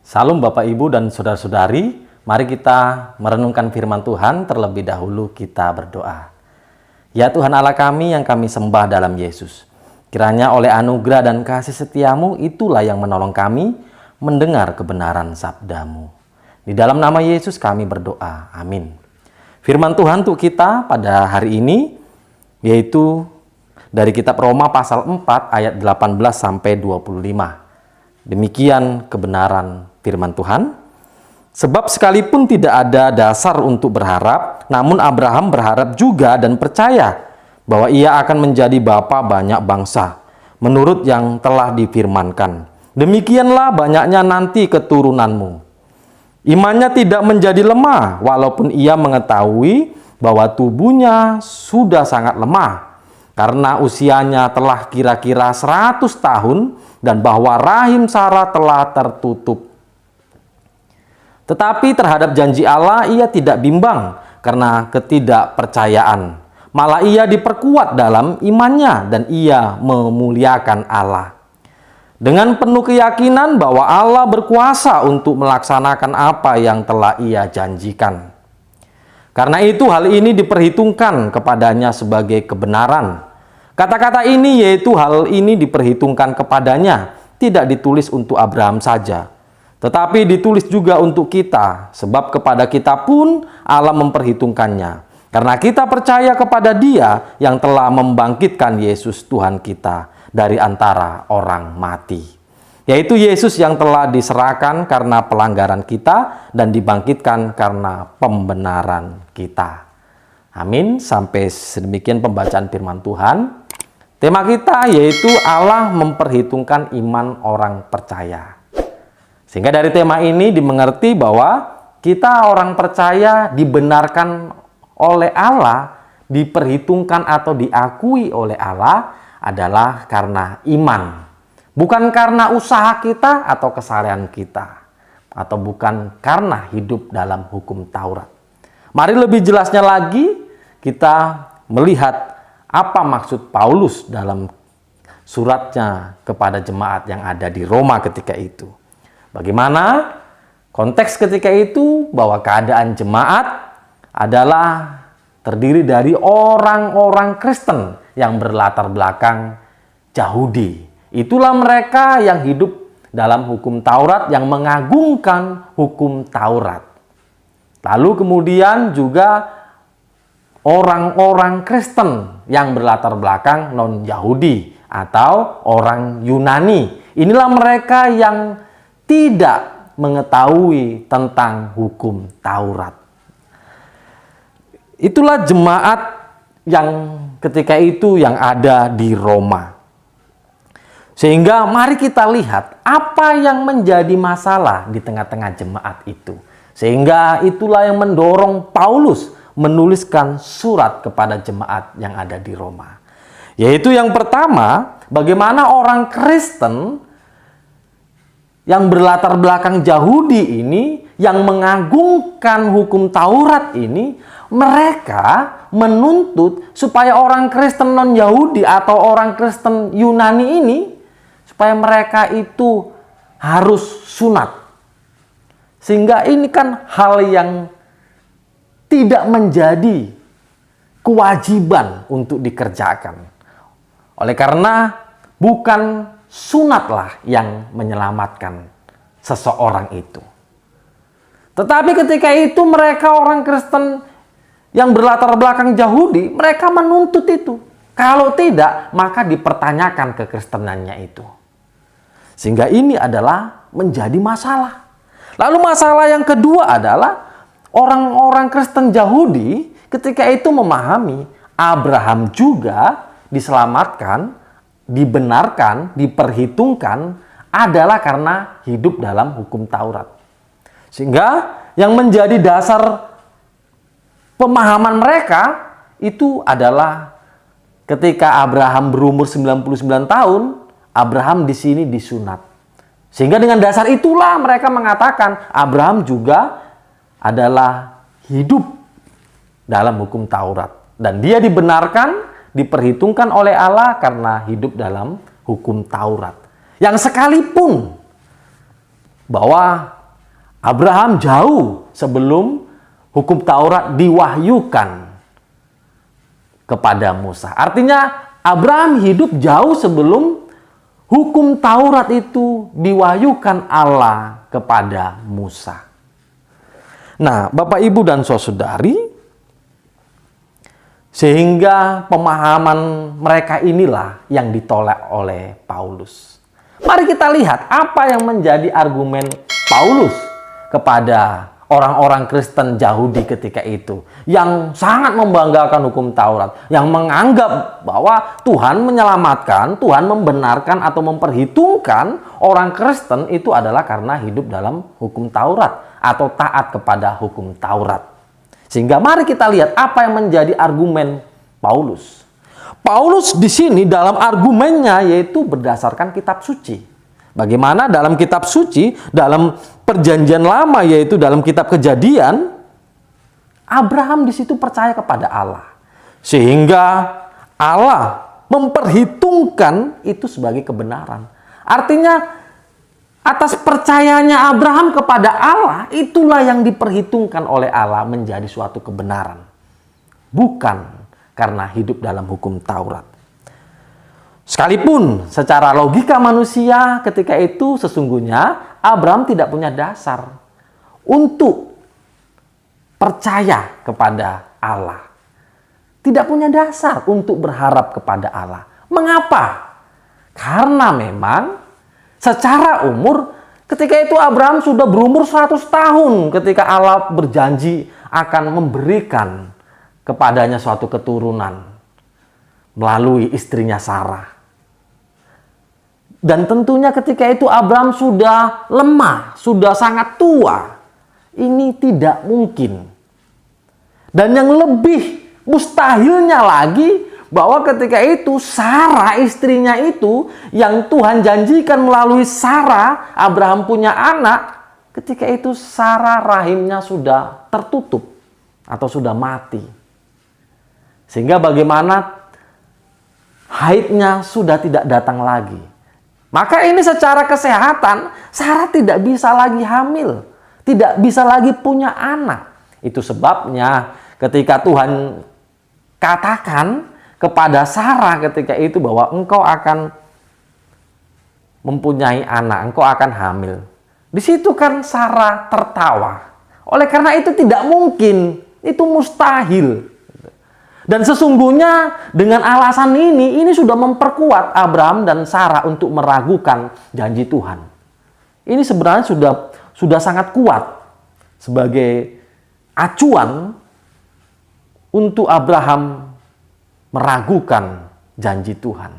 Salam Bapak Ibu dan Saudara-saudari, mari kita merenungkan firman Tuhan. Terlebih dahulu kita berdoa. Ya Tuhan Allah kami yang kami sembah dalam Yesus, kiranya oleh anugerah dan kasih setiamu itulah yang menolong kami mendengar kebenaran sabdamu. Di dalam nama Yesus kami berdoa, amin. Firman Tuhan untuk kita pada hari ini yaitu dari kitab Roma pasal 4 ayat 18 sampai 25. Demikian kebenaran firman Tuhan. Sebab sekalipun tidak ada dasar untuk berharap, namun Abraham berharap juga dan percaya bahwa ia akan menjadi bapa banyak bangsa, menurut yang telah difirmankan. Demikianlah banyaknya nanti keturunanmu. Imannya tidak menjadi lemah, walaupun ia mengetahui bahwa tubuhnya sudah sangat lemah, karena usianya telah kira-kira 100 tahun, dan bahwa rahim Sarah telah tertutup. Tetapi terhadap janji Allah ia tidak bimbang karena ketidakpercayaan. Malah ia diperkuat dalam imannya dan ia memuliakan Allah. Dengan penuh keyakinan bahwa Allah berkuasa untuk melaksanakan apa yang telah ia janjikan. Karena itu hal ini diperhitungkan kepadanya sebagai kebenaran. Kata-kata ini yaitu hal ini diperhitungkan kepadanya tidak ditulis untuk Abraham saja, tetapi ditulis juga untuk kita, sebab kepada kita pun Allah memperhitungkannya. Karena kita percaya kepada Dia yang telah membangkitkan Yesus Tuhan kita dari antara orang mati. Yaitu Yesus yang telah diserahkan karena pelanggaran kita dan dibangkitkan karena pembenaran kita. Amin. Sampai sedemikian pembacaan firman Tuhan. Tema kita yaitu Allah memperhitungkan iman orang percaya. Sehingga dari tema ini dimengerti bahwa kita orang percaya dibenarkan oleh Allah, diperhitungkan atau diakui oleh Allah adalah karena iman. Bukan karena usaha kita atau kesalehan kita. Atau bukan karena hidup dalam hukum Taurat. Mari lebih jelasnya lagi kita melihat apa maksud Paulus dalam suratnya kepada jemaat yang ada di Roma ketika itu. Bagaimana konteks ketika itu bahwa keadaan jemaat adalah terdiri dari orang-orang Kristen yang berlatar belakang Yahudi. Itulah mereka yang hidup dalam hukum Taurat, yang mengagungkan hukum Taurat. Lalu kemudian juga orang-orang Kristen yang berlatar belakang non-Yahudi atau orang Yunani. Inilah mereka yang tidak mengetahui tentang hukum Taurat. Itulah jemaat yang ketika itu yang ada di Roma. Sehingga mari kita lihat apa yang menjadi masalah di tengah-tengah jemaat itu. Sehingga itulah yang mendorong Paulus menuliskan surat kepada jemaat yang ada di Roma. Yaitu yang pertama, bagaimana orang Kristen yang berlatar belakang Yahudi ini, yang mengagungkan hukum Taurat ini, mereka menuntut supaya orang Kristen non-Yahudi atau orang Kristen Yunani ini, supaya mereka itu harus sunat. Sehingga ini kan hal yang tidak menjadi kewajiban untuk dikerjakan. Oleh karena bukan sunatlah yang menyelamatkan seseorang itu. Tetapi ketika itu mereka orang Kristen yang berlatar belakang Yahudi, mereka menuntut itu. Kalau tidak, maka dipertanyakan kekristenannya itu. Sehingga ini adalah menjadi masalah. Lalu masalah yang kedua adalah orang-orang Kristen Yahudi ketika itu memahami Abraham juga diselamatkan, dibenarkan, diperhitungkan adalah karena hidup dalam hukum Taurat. Sehingga yang menjadi dasar pemahaman mereka itu adalah ketika Abraham berumur 99 tahun, Abraham di sini disunat. Sehingga dengan dasar itulah mereka mengatakan Abraham juga adalah hidup dalam hukum Taurat. Dan dia dibenarkan, diperhitungkan oleh Allah karena hidup dalam hukum Taurat. Yang sekalipun bahwa Abraham jauh sebelum hukum Taurat diwahyukan kepada Musa. Artinya Abraham hidup jauh sebelum hukum Taurat itu diwahyukan Allah kepada Musa. Nah, Bapak, Ibu, dan saudari, sehingga pemahaman mereka inilah yang ditolak oleh Paulus. Mari kita lihat apa yang menjadi argumen Paulus kepada orang-orang Kristen Yahudi ketika itu, yang sangat membanggakan hukum Taurat, yang menganggap bahwa Tuhan menyelamatkan, Tuhan membenarkan atau memperhitungkan orang Kristen itu adalah karena hidup dalam hukum Taurat atau taat kepada hukum Taurat. Sehingga mari kita lihat apa yang menjadi argumen Paulus. Paulus di sini dalam argumennya yaitu berdasarkan kitab suci. Bagaimana dalam kitab suci, dalam perjanjian lama yaitu dalam kitab Kejadian, Abraham di situ percaya kepada Allah. Sehingga Allah memperhitungkan itu sebagai kebenaran. Artinya atas percayanya Abraham kepada Allah, itulah yang diperhitungkan oleh Allah menjadi suatu kebenaran. Bukan karena hidup dalam hukum Taurat. Sekalipun secara logika manusia ketika itu sesungguhnya Abraham tidak punya dasar untuk percaya kepada Allah. Tidak punya dasar untuk berharap kepada Allah. Mengapa? Karena memang secara umur ketika itu Abraham sudah berumur 100 tahun ketika Allah berjanji akan memberikan kepadanya suatu keturunan melalui istrinya Sarah. Dan tentunya ketika itu Abraham sudah lemah, sudah sangat tua. Ini tidak mungkin. Dan yang lebih mustahilnya lagi, bahwa ketika itu Sarah istrinya itu, yang Tuhan janjikan melalui Sarah, Abraham punya anak, ketika itu Sarah rahimnya sudah tertutup atau sudah mati. Sehingga bagaimana haidnya sudah tidak datang lagi. Maka ini secara kesehatan, Sarah tidak bisa lagi hamil. Tidak bisa lagi punya anak. Itu sebabnya ketika Tuhan katakan kepada Sarah ketika itu bahwa engkau akan mempunyai anak, engkau akan hamil. Di situ kan Sarah tertawa. Oleh karena itu tidak mungkin, itu mustahil. Dan sesungguhnya dengan alasan ini sudah memperkuat Abraham dan Sarah untuk meragukan janji Tuhan. Ini sebenarnya sudah sangat kuat sebagai acuan untuk Abraham meragukan janji Tuhan.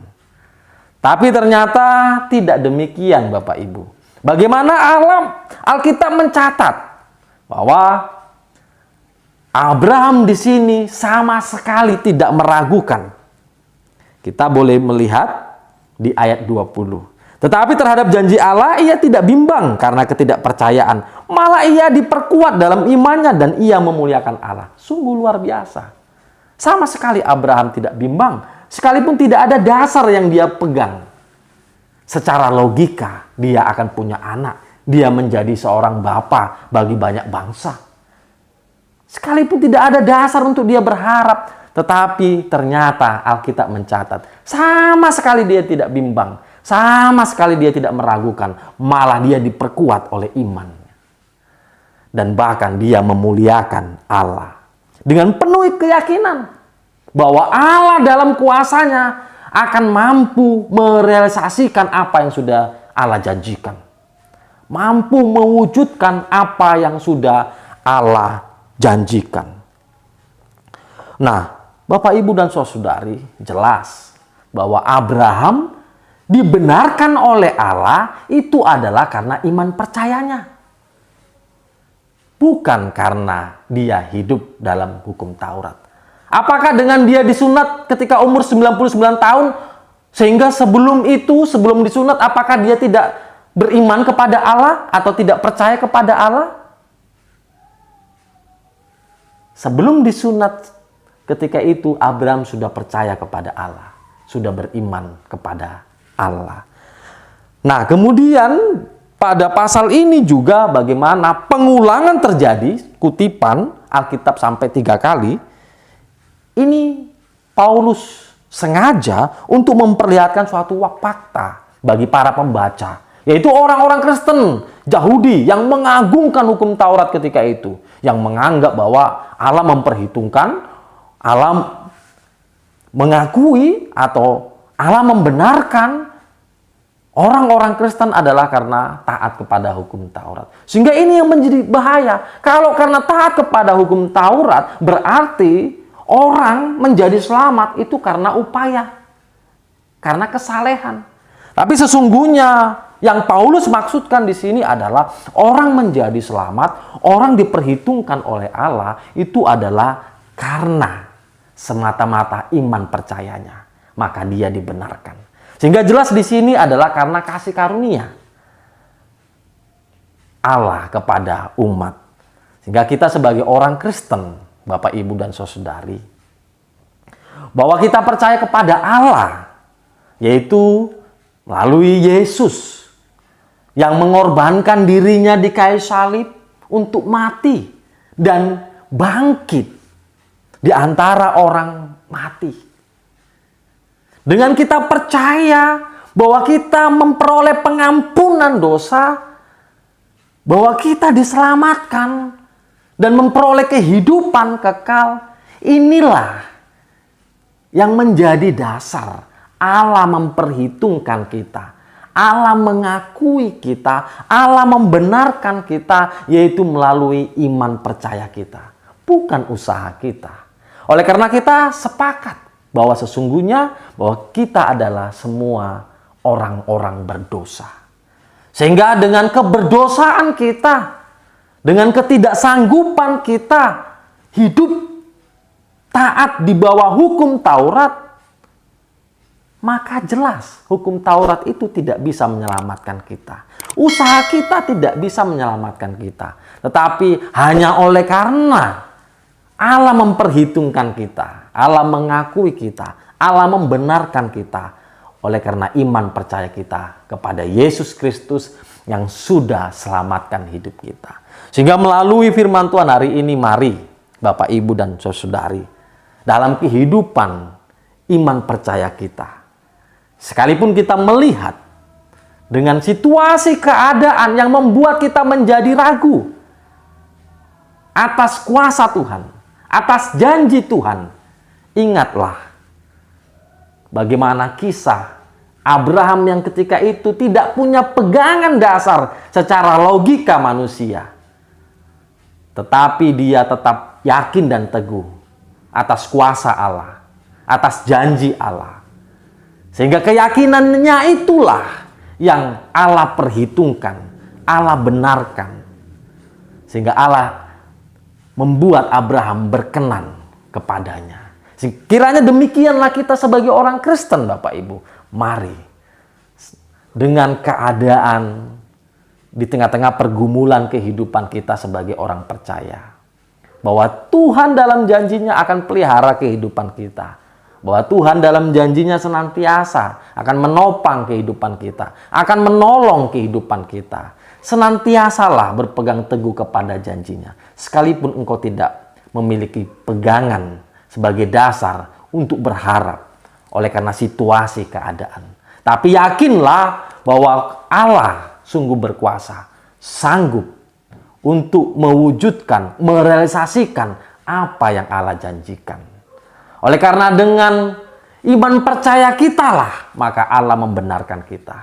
Tapi ternyata tidak demikian, Bapak Ibu. Bagaimana Alkitab mencatat bahwa Abraham di sini sama sekali tidak meragukan. Kita boleh melihat di ayat 20. Tetapi terhadap janji Allah ia tidak bimbang karena ketidakpercayaan. Malah ia diperkuat dalam imannya dan ia memuliakan Allah. Sungguh luar biasa. Sama sekali Abraham tidak bimbang. Sekalipun tidak ada dasar yang dia pegang. Secara logika dia akan punya anak. Dia menjadi seorang bapa bagi banyak bangsa. Sekalipun tidak ada dasar untuk dia berharap. Tetapi ternyata Alkitab mencatat. Sama sekali dia tidak bimbang. Sama sekali dia tidak meragukan. Malah dia diperkuat oleh iman. Dan bahkan dia memuliakan Allah. Dengan penuh keyakinan. Bahwa Allah dalam kuasanya akan mampu merealisasikan apa yang sudah Allah janjikan. Mampu mewujudkan apa yang sudah Allah janjikan. Nah, Bapak, Ibu, dan saudari, jelas bahwa Abraham dibenarkan oleh Allah itu adalah karena iman percayanya. Bukan karena dia hidup dalam hukum Taurat. Apakah dengan dia disunat ketika umur 99 tahun, sehingga sebelum disunat, apakah dia tidak beriman kepada Allah atau tidak percaya kepada Allah? Sebelum disunat ketika itu Abraham sudah percaya kepada Allah. Sudah beriman kepada Allah. Nah, kemudian pada pasal ini juga bagaimana pengulangan terjadi, kutipan Alkitab sampai 3 kali. Ini Paulus sengaja untuk memperlihatkan suatu fakta bagi para pembaca, yaitu orang-orang Kristen Yahudi yang mengagungkan hukum Taurat ketika itu, yang menganggap bahwa Allah memperhitungkan, Allah mengakui atau Allah membenarkan orang-orang Kristen adalah karena taat kepada hukum Taurat. Sehingga ini yang menjadi bahaya. Kalau karena taat kepada hukum Taurat, berarti orang menjadi selamat itu karena upaya, karena kesalehan. Tapi sesungguhnya yang Paulus maksudkan di sini adalah orang menjadi selamat, orang diperhitungkan oleh Allah itu adalah karena semata-mata iman percayanya, maka dia dibenarkan. Sehingga jelas di sini adalah karena kasih karunia Allah kepada umat. Sehingga kita sebagai orang Kristen, Bapak, Ibu, dan Saudari, bahwa kita percaya kepada Allah, yaitu melalui Yesus yang mengorbankan dirinya di kayu salib untuk mati dan bangkit di antara orang mati. Dengan kita percaya bahwa kita memperoleh pengampunan dosa, bahwa kita diselamatkan dan memperoleh kehidupan kekal, inilah yang menjadi dasar Allah memperhitungkan kita. Allah mengakui kita, Allah membenarkan kita, yaitu melalui iman percaya kita, bukan usaha kita. Oleh karena kita sepakat bahwa sesungguhnya bahwa kita adalah semua orang-orang berdosa. Sehingga dengan keberdosaan kita, dengan ketidaksanggupan kita hidup taat di bawah hukum Taurat, maka jelas hukum Taurat itu tidak bisa menyelamatkan kita. Usaha kita tidak bisa menyelamatkan kita. Tetapi hanya oleh karena Allah memperhitungkan kita, Allah mengakui kita, Allah membenarkan kita, oleh karena iman percaya kita kepada Yesus Kristus yang sudah selamatkan hidup kita. Sehingga melalui firman Tuhan hari ini, mari Bapak, Ibu, dan Saudari, dalam kehidupan iman percaya kita, sekalipun kita melihat dengan situasi keadaan yang membuat kita menjadi ragu atas kuasa Tuhan, atas janji Tuhan, ingatlah bagaimana kisah Abraham yang ketika itu tidak punya pegangan dasar secara logika manusia. Tetapi dia tetap yakin dan teguh atas kuasa Allah, atas janji Allah. Sehingga keyakinannya itulah yang Allah perhitungkan, Allah benarkan. Sehingga Allah membuat Abraham berkenan kepadanya. Kiranya demikianlah kita sebagai orang Kristen, Bapak, Ibu. Mari, dengan keadaan di tengah-tengah pergumulan kehidupan kita sebagai orang percaya, bahwa Tuhan dalam janjinya akan pelihara kehidupan kita, bahwa Tuhan dalam janjinya senantiasa akan menopang kehidupan kita, akan menolong kehidupan kita. Senantiasalah berpegang teguh kepada janjinya, sekalipun engkau tidak memiliki pegangan sebagai dasar untuk berharap oleh karena situasi keadaan. Tapi yakinlah bahwa Allah sungguh berkuasa, sanggup untuk mewujudkan, merealisasikan apa yang Allah janjikan. Oleh karena dengan iman percaya kitalah, maka Allah membenarkan kita.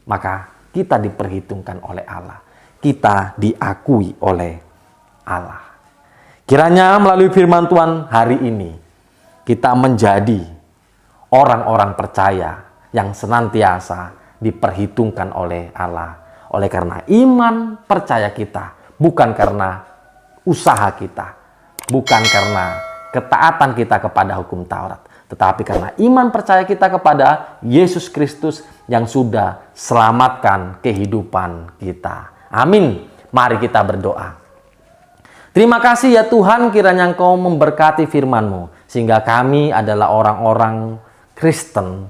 Maka kita diperhitungkan oleh Allah. Kita diakui oleh Allah. Kiranya melalui firman Tuhan hari ini, kita menjadi orang-orang percaya yang senantiasa diperhitungkan oleh Allah. Oleh karena iman percaya kita, bukan karena usaha kita, bukan karena ketaatan kita kepada hukum Taurat, tetapi karena iman percaya kita kepada Yesus Kristus yang sudah selamatkan kehidupan kita. Amin. Mari kita berdoa. Terima kasih ya Tuhan, kiranya Engkau memberkati firman-Mu, sehingga kami adalah orang-orang Kristen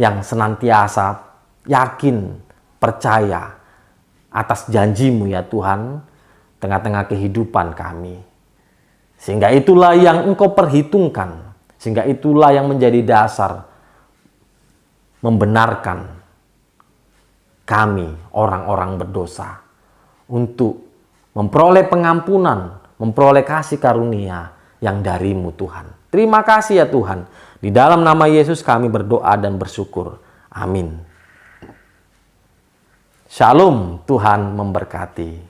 yang senantiasa yakin, percaya atas janji-Mu ya Tuhan, tengah-tengah kehidupan kami. Sehingga itulah yang Engkau perhitungkan, sehingga itulah yang menjadi dasar membenarkan kami, orang-orang berdosa, untuk memperoleh pengampunan, memperoleh kasih karunia yang dari-Mu Tuhan. Terima kasih ya Tuhan. Di dalam nama Yesus kami berdoa dan bersyukur. Amin. Shalom, Tuhan memberkati.